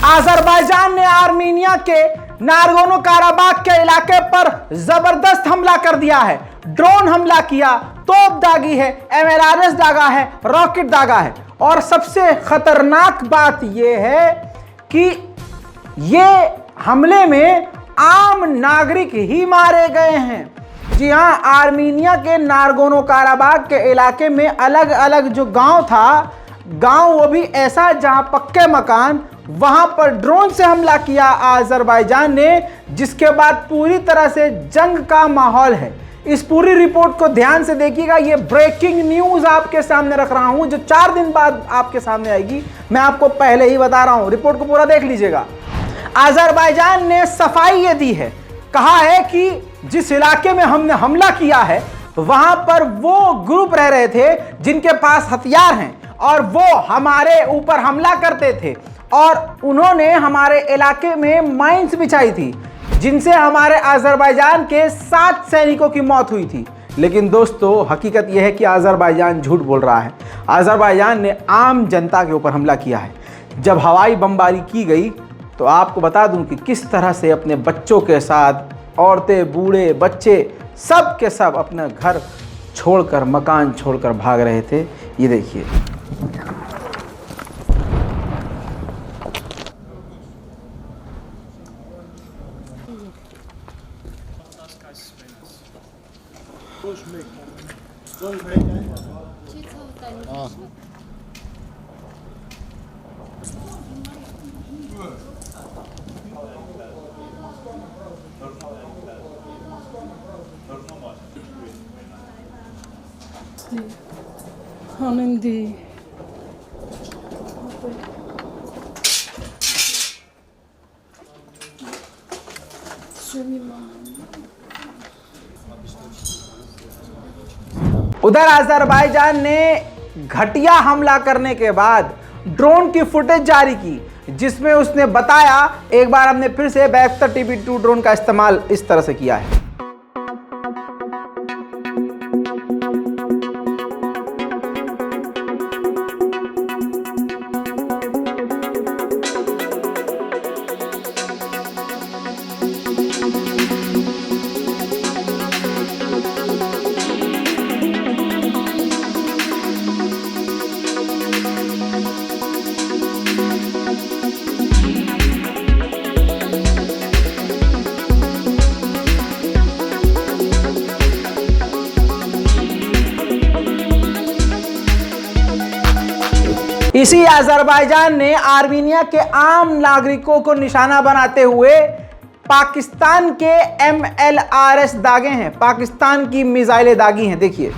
Azerbaijan ने Armenia के Nagorno Karabakh के इलाके पर जबरदस्त हमला कर दिया है। ड्रोन हमला किया, तोप दागी है, MLRS दागा है, रॉकेट दागा है। और सबसे खतरनाक बात यह है कि ये हमले में आम नागरिक ही मारे गए हैं। जी हां, आर्मीनिया के नागोर्नो काराबाख के इलाके में अलग अलग जो गांव था, गांव वो भी ऐसा जहां पक्के मकान, वहां पर ड्रोन से हमला किया अजरबैजान ने, जिसके बाद पूरी तरह से जंग का माहौल है। इस पूरी रिपोर्ट को ध्यान से देखिएगा। ये ब्रेकिंग न्यूज आपके सामने रख रहा हूं, जो 4 दिन बाद आपके सामने आएगी। मैं आपको पहले ही बता रहा हूं, रिपोर्ट को पूरा देख लीजिएगा। अजरबैजान ने सफाई ये दी है, कहा है कि जिस इलाके में हमने हमला किया है वहां पर वो ग्रुप रह रहे थे जिनके पास हथियार हैं और वो हमारे ऊपर हमला करते थे और उन्होंने हमारे इलाके में माइंस बिछाई थी, जिनसे हमारे अजरबैजान के 7 सैनिकों की मौत हुई थी। लेकिन दोस्तों, हकीकत यह है कि अजरबैजान झूठ बोल रहा है। अजरबैजान ने आम जनता के ऊपर हमला किया है। जब हवाई बमबारी की गई तो आपको बता दूं कि किस तरह से अपने बच्चों के साथ औरतें, बूढ़े, बच्चे सब के सब अपना घर छोड़कर, मकान छोड़कर भाग रहे थे। ये देखिए। Hanindi. उधर अजरबैजान ने घटिया हमला करने के बाद ड्रोन की फुटेज जारी की, जिसमें उसने बताया, एक बार हमने फिर से बैक्टर TB2 ड्रोन का इस्तेमाल इस तरह से किया है। इसी अजरबैजान ने आर्मीनिया के आम नागरिकों को निशाना बनाते हुए पाकिस्तान के MLRS दागे हैं, पाकिस्तान की मिसाइलें दागी हैं। देखिए।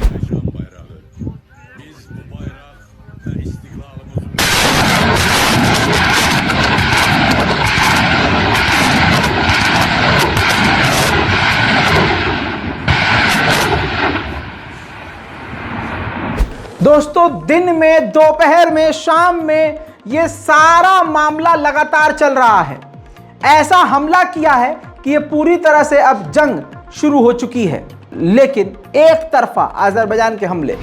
दोस्तों, दिन में, दोपहर में, शाम में ये सारा मामला लगातार चल रहा है। ऐसा हमला किया है कि ये पूरी तरह से अब जंग शुरू हो चुकी है। लेकिन एक तरफा अजरबैजान के हमले।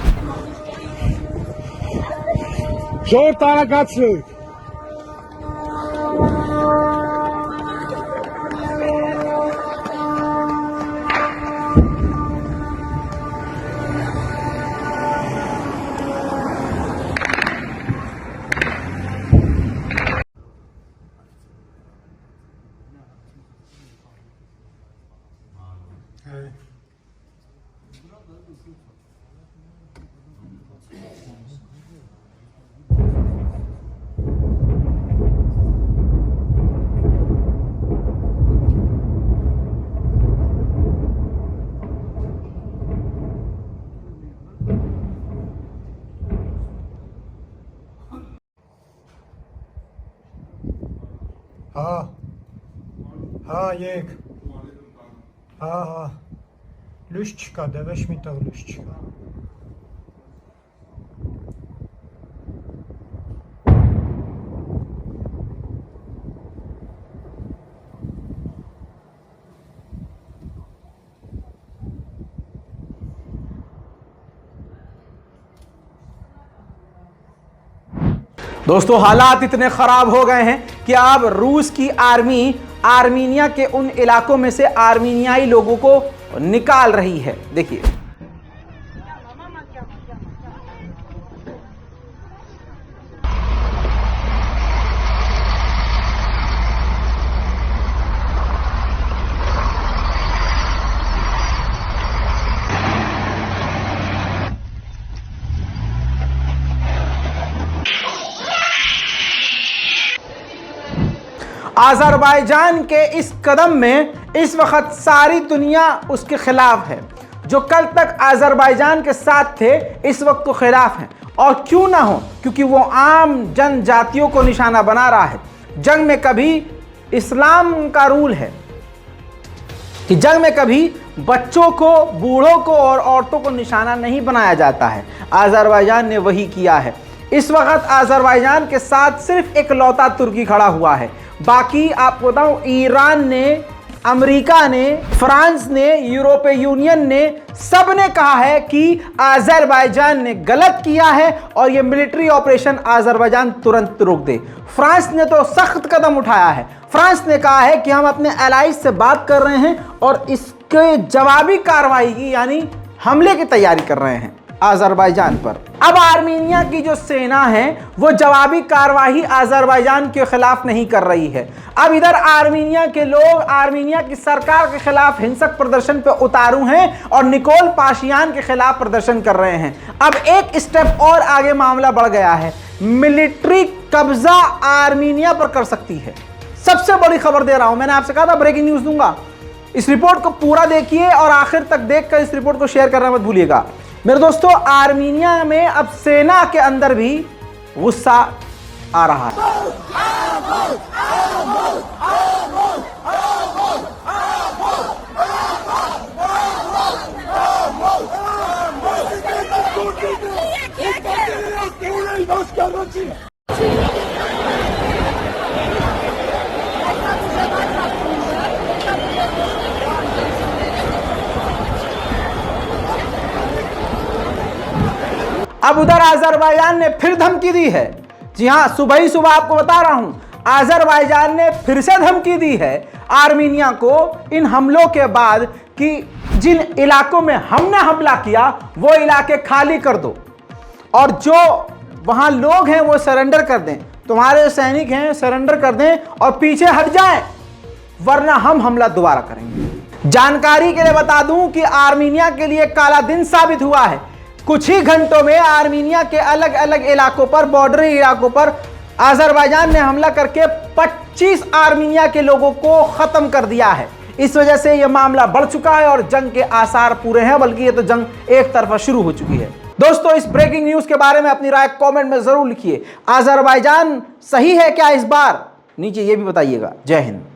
हाँ ये हाँ Lushchika, dawaj mi to Lushchika. दोस्तों हालात इतने खराब हो गए हैं कि अब रूस की आर्मी आर्मीनिया के उन इलाकों में से आर्मीनियाई लोगों को निकाल रही है। देखिए अज़रबैजान के इस कदम में इस वक्त सारी दुनिया उसके खिलाफ है। जो कल तक अज़रबैजान के साथ थे इस वक्त तो खिलाफ हैं, और क्यों ना हो, क्योंकि वो आम जनजातियों को निशाना बना रहा है। जंग में कभी इस्लाम का रूल है कि जंग में कभी बच्चों को, बूढ़ों को और औरतों को निशाना नहीं बनाया जाता है। अज़रबैजान ने वही किया है। इस वक्त अज़रबैजान के साथ सिर्फ एक लौता तुर्की खड़ा हुआ है। बाकी आपको बताऊं, ईरान ने, अमेरिका ने, फ्रांस ने, यूरोपीय यूनियन ने, सब ने कहा है कि अज़रबैजान ने गलत किया है और ये मिलिट्री ऑपरेशन अज़रबैजान तुरंत रोक दे। फ्रांस ने तो सख्त कदम उठाया है। फ्रांस ने कहा है कि हम अपने एलाइज से बात कर रहे हैं और इसके जवाबी कार्रवाई की, यानी हमले की तैयारी कर रहे हैं अज़रबैजान पर। अब आर्मीनिया की जो सेना है वो जवाबी कार्रवाई अज़रबैजान के खिलाफ नहीं कर रही है। अब इधर आर्मीनिया के लोग आर्मीनिया की सरकार के खिलाफ हिंसक प्रदर्शन पे उतारू हैं और निकोल पाशियान के खिलाफ प्रदर्शन कर रहे हैं। अब एक स्टेप और आगे मामला बढ़ गया है। मिलिट्री कब्जा आर्मीनिया पर कर सकती है। सबसे बड़ी खबर दे रहा हूं, मैंने आपसे कहा था ब्रेकिंग न्यूज दूंगा। इस रिपोर्ट को पूरा देखिए और आखिर तक देखकर इस रिपोर्ट को शेयर करना मत भूलिएगा। मेरे दोस्तों, आर्मीनिया में अब सेना के अंदर भी गुस्सा आ रहा है। अब उधर अज़रबैजान ने फिर धमकी दी है। जी हां, सुबह ही सुबह आपको बता रहा हूं, अज़रबैजान ने फिर से धमकी दी है आर्मीनिया को इन हमलों के बाद कि जिन इलाकों में हमने हमला किया वो इलाके खाली कर दो और जो वहां लोग हैं वो सरेंडर कर दें। तुम्हारे सैनिक हैं, सरेंडर कर दें और पीछे हट जाएं, वरना हम हमला दोबारा करेंगे। जानकारी के लिए बता दूं कि आर्मीनिया के लिए काला दिन साबित हुआ है। कुछ ही घंटों में आर्मीनिया के अलग अलग इलाकों पर, बॉर्डरी इलाकों पर अज़रबैजान ने हमला करके 25 आर्मीनिया के लोगों को खत्म कर दिया है। इस वजह से यह मामला बढ़ चुका है और जंग के आसार पूरे हैं, बल्कि ये तो जंग एक तरफा शुरू हो चुकी है। दोस्तों, इस ब्रेकिंग न्यूज के बारे में अपनी राय कमेंट में जरूर लिखिए। अज़रबैजान सही है क्या इस बार? नीचे ये भी बताइएगा। जय हिंद।